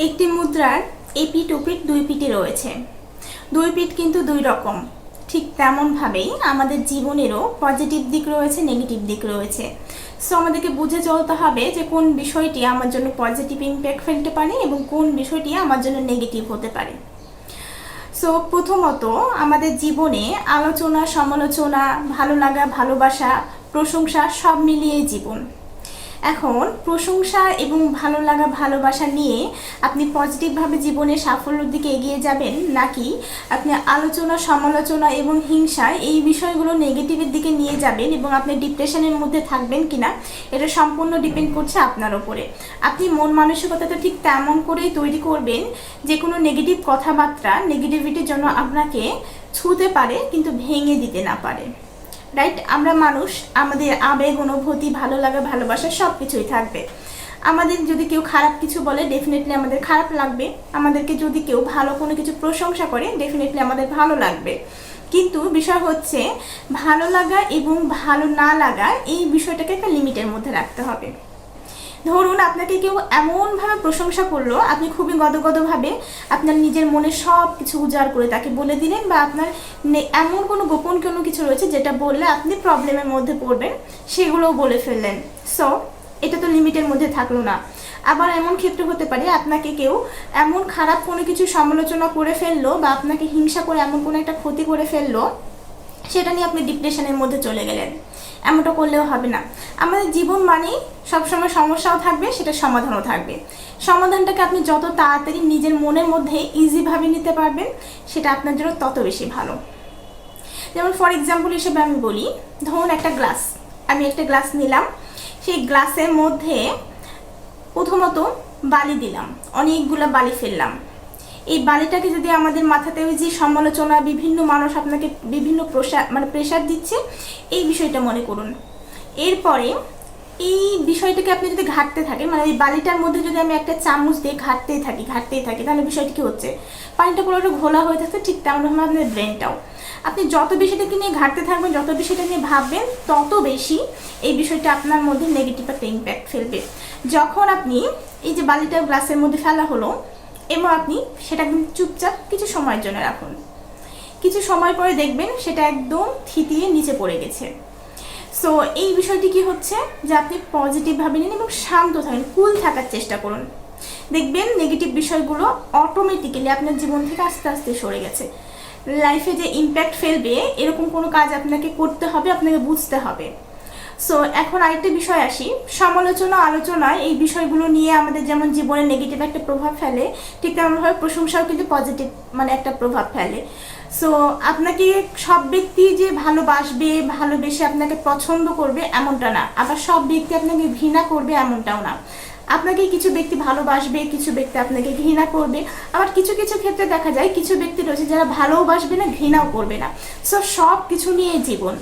একটি মুদ্রার এপিঠ ওপিঠ দুই পিঠে রয়েছে। দুই পিঠ কিন্তু দুই রকম। ঠিক তেমনভাবেই আমাদের জীবনেরও পজিটিভ দিক রয়েছে, নেগেটিভ দিক রয়েছে। সো আমাদেরকে বুঝে চলতে হবে যে কোন বিষয়টি আমার জন্য পজিটিভ ইম্প্যাক্ট ফেলতে পারে এবং কোন বিষয়টি আমার জন্য নেগেটিভ হতে পারে। সো প্রথমত আমাদের জীবনে আলোচনা, সমালোচনা, ভালো লাগা, ভালোবাসা, প্রশংসা সব মিলিয়ে জীবন। এখন প্রশংসা এবং ভালো লাগা, ভালোবাসা নিয়ে আপনি পজিটিভভাবে জীবনের সাফল্যের দিকে এগিয়ে যাবেন, নাকি আপনি আলোচনা, সমালোচনা এবং হিংসা এই বিষয়গুলো নেগেটিভের দিকে নিয়ে যাবেন এবং আপনি ডিপ্রেশনের মধ্যে থাকবেন কিনা, এটা সম্পূর্ণ ডিপেন্ড করছে আপনার ওপরে। আপনি মন মানসিকতাটা ঠিক তেমন করেই তৈরি করবেন যে কোনো নেগেটিভ কথাবার্তা নেগেটিভিটির জন্য আপনাকে ছুঁতে পারে কিন্তু ভেঙে দিতে না পারে। রাইট? আমরা মানুষ, আমাদের আবেগ, অনুভূতি, ভালো লাগা, ভালোবাসা সব কিছুই থাকবে। আমাদের যদি কেউ খারাপ কিছু বলে ডেফিনেটলি আমাদের খারাপ লাগবে, আমাদেরকে যদি কেউ ভালো কোনো কিছু প্রশংসা করে ডেফিনেটলি আমাদের ভালো লাগবে। কিন্তু বিষয় হচ্ছে ভালো লাগা এবং ভালো না লাগা এই বিষয়টাকে একটা লিমিটের মধ্যে রাখতে হবে। ধরুন আপনাকে কেউ এমনভাবে প্রশংসা করলো, আপনি খুবই গদগদভাবে আপনার নিজের মনে সব কিছু উজাড় করে তাকে বলে দিলেন, বা আপনার এমন কোনো গোপন কোনো কিছু রয়েছে যেটা বললে আপনি প্রবলেমের মধ্যে পড়বেন, সেগুলোও বলে ফেললেন। সো এটা তো লিমিটের মধ্যে থাকলো না। আবার এমন ক্ষেত্রে হতে পারে আপনাকে কেউ এমন খারাপ কোনো কিছু সমালোচনা করে ফেললো বা আপনাকে হিংসা করে এমন কোনো একটা ক্ষতি করে ফেললো, সেটা নিয়ে আপনি ডিপ্রেশনের মধ্যে চলে গেলেন। এমনটা করলেও হবে না। আমাদের জীবন মানেই সবসময় সমস্যাও থাকবে, সেটা সমাধানও থাকবে। সমাধানটাকে আপনি যত তাড়াতাড়ি নিজের মনের মধ্যে ইজিভাবে নিতে পারবেন, সেটা আপনার জন্য তত বেশি ভালো। যেমন ফর এক্সাম্পল হিসেবে আমি বলি, ধরুন একটা গ্লাস, আমি একটা গ্লাস নিলাম, সেই গ্লাসের মধ্যে প্রথমত বালি দিলাম, অনেকগুলো বালি ফেললাম। এই বালিটাকে যদি আমাদের মাথাতে ওই যে সমালোচনা, বিভিন্ন মানুষ আপনাকে বিভিন্ন প্রেশার দিচ্ছে, এই বিষয়টা মনে করুন। এরপরে এই বিষয়টাকে আপনি যদি ঘাটতে থাকেন, মানে এই বালিটার মধ্যে যদি আমি একটা চামচ দিয়ে ঘাটতেই থাকি, তাহলে বিষয়টি কি হচ্ছে, পানিটা পুরোটা ঘোলা হয়ে থাকছে। ঠিক তেমনভাবে আপনার ব্রেনটাও, আপনি যত বিষয়টাকে নিয়ে ঘাটতে থাকবেন, যত বিষয়টা নিয়ে ভাববেন, তত বেশি এই বিষয়টা আপনার মধ্যে নেগেটিভ একটা ইম্প্যাক্ট ফেলবে। যখন আপনি এই যে বালিটা গ্লাসের মধ্যে ফেলা হলো এবং আপনি সেটা একদম চুপচাপ কিছু সময়ের জন্য রাখুন, কিছু সময় পরে দেখবেন সেটা একদম থিতিয়ে নিচে পড়ে গেছে। সো এই বিষয়টি কি হচ্ছে যে আপনি পজিটিভভাবে নিন এবং শান্ত থাকেন, কুল থাকার চেষ্টা করুন। দেখবেন নেগেটিভ বিষয়গুলো অটোমেটিক্যালি আপনার জীবন থেকে আস্তে আস্তে সরে গেছে। লাইফে যে ইম্প্যাক্ট ফেলবে এরকম কোনো কাজ আপনাকে করতে হবে, আপনাকে বুঝতে হবে। সো এখন আরেকটা বিষয় আসি, সমালোচনা, আলোচনায় এই বিষয়গুলো নিয়ে আমাদের যেমন জীবনে নেগেটিভ একটা প্রভাব ফেলে, ঠিক তেমনভাবে প্রশংসাও কিন্তু পজিটিভ একটা প্রভাব ফেলে। সো আপনাকে সব ব্যক্তি যে ভালোবাসবে, ভালোবেসে আপনাকে পছন্দ করবে এমনটা না, আবার সব ব্যক্তি আপনাকে ঘৃণা করবে এমনটাও না। আপনাকে কিছু ব্যক্তি ভালোবাসবে, কিছু ব্যক্তি আপনাকে ঘৃণা করবে, আবার কিছু কিছু ক্ষেত্রে দেখা যায় কিছু ব্যক্তি রয়েছে যারা ভালোবাসবে না, ঘৃণাও করবে না। সো সব কিছু নিয়ে জীবন।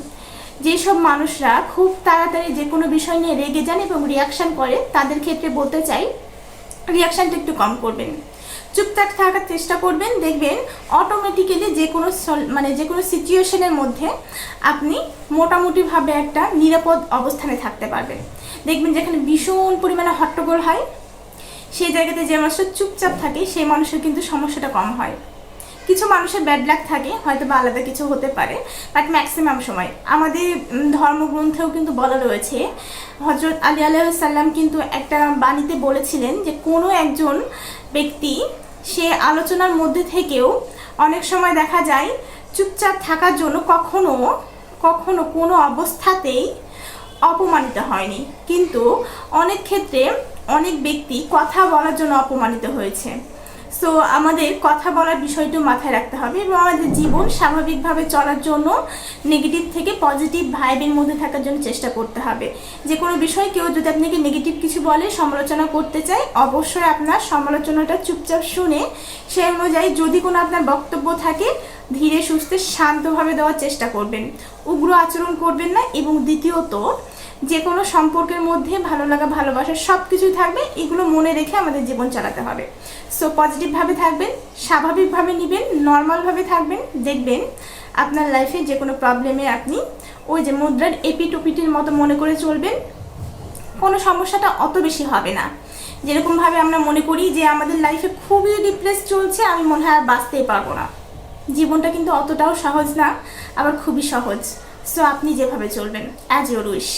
যেসব মানুষরা খুব তাড়াতাড়ি যে কোনো বিষয় নিয়ে রেগে যান এবং রিয়াকশান করে, তাদের ক্ষেত্রে বলতে চাই রিয়াকশানটা একটু কম করবেন, চুপচাপ থাকার চেষ্টা করবেন। দেখবেন অটোমেটিক্যালি যে কোনো সিচুয়েশনের মধ্যে আপনি মোটামুটিভাবে একটা নিরাপদ অবস্থানে থাকতে পারবেন। দেখবেন যেখানে ভীষণ পরিমাণে হট্টগোল হয়, সেই জায়গাতে যে মানুষটা চুপচাপ থাকে সেই মানুষের কিন্তু সমস্যাটা কম হয়। কিছু মানুষের ব্যাড লাক থাকে, হয়তো বা আলাদা কিছু হতে পারে, বাট ম্যাক্সিমাম সময় আমাদের ধর্মগ্রন্থেও কিন্তু বলা রয়েছে, হজরত আলী আলাইহিস সালাম কিন্তু একটা বাণীতে বলেছিলেন যে কোনো একজন ব্যক্তি সে আলোচনার মধ্যে থেকেও অনেক সময় দেখা যায় চুপচাপ থাকার জন্য কখনো কখনো কোনো অবস্থাতেই অপমানিত হয়নি, কিন্তু অনেক ক্ষেত্রে অনেক ব্যক্তি কথা বলার জন্য অপমানিত হয়েছে। সো আমাদের কথা বলার বিষয়টা মাথায় রাখতে হবে এবং আমাদের জীবন স্বাভাবিকভাবে চলার জন্য নেগেটিভ থেকে পজিটিভ ভাইবের মধ্যে থাকার জন্য চেষ্টা করতে হবে। যে কোনো বিষয় কেউ যদি আপনাকে নেগেটিভ কিছু বলে, সমালোচনা করতে চায়, অবশ্যই আপনার সমালোচনাটা চুপচাপ শুনে সেই অনুযায়ী যদি কোনো আপনার বক্তব্য থাকে ধীরে সুস্থে শান্তভাবে দেওয়ার চেষ্টা করবেন, উগ্র আচরণ করবেন না। এবং দ্বিতীয়ত, যে কোনো সম্পর্কের মধ্যে ভালো লাগা, ভালোবাসা সব কিছুই থাকবে, এগুলো মনে রেখে আমাদের জীবন চালাতে হবে। সো পজিটিভভাবে থাকবেন, স্বাভাবিকভাবে নেবেন, নর্মালভাবে থাকবেন, দেখবেন আপনার লাইফে যে কোনো প্রবলেমে আপনি ওই যে মুদ্রার এপিঠ ওপিঠের মতো মনে করে চলবেন, কোনো সমস্যাটা অত বেশি হবে না। যেরকমভাবে আমরা মনে করি যে আমাদের লাইফে খুবই ডিপ্রেস চলছে, আমি মনে হয় আর বাঁচতেই পারবো না। জীবনটা কিন্তু অতটাও সহজ না, আবার খুবই সহজ। সো আপনি যেভাবে চলবেন, অ্যাজ ইউর উইশ।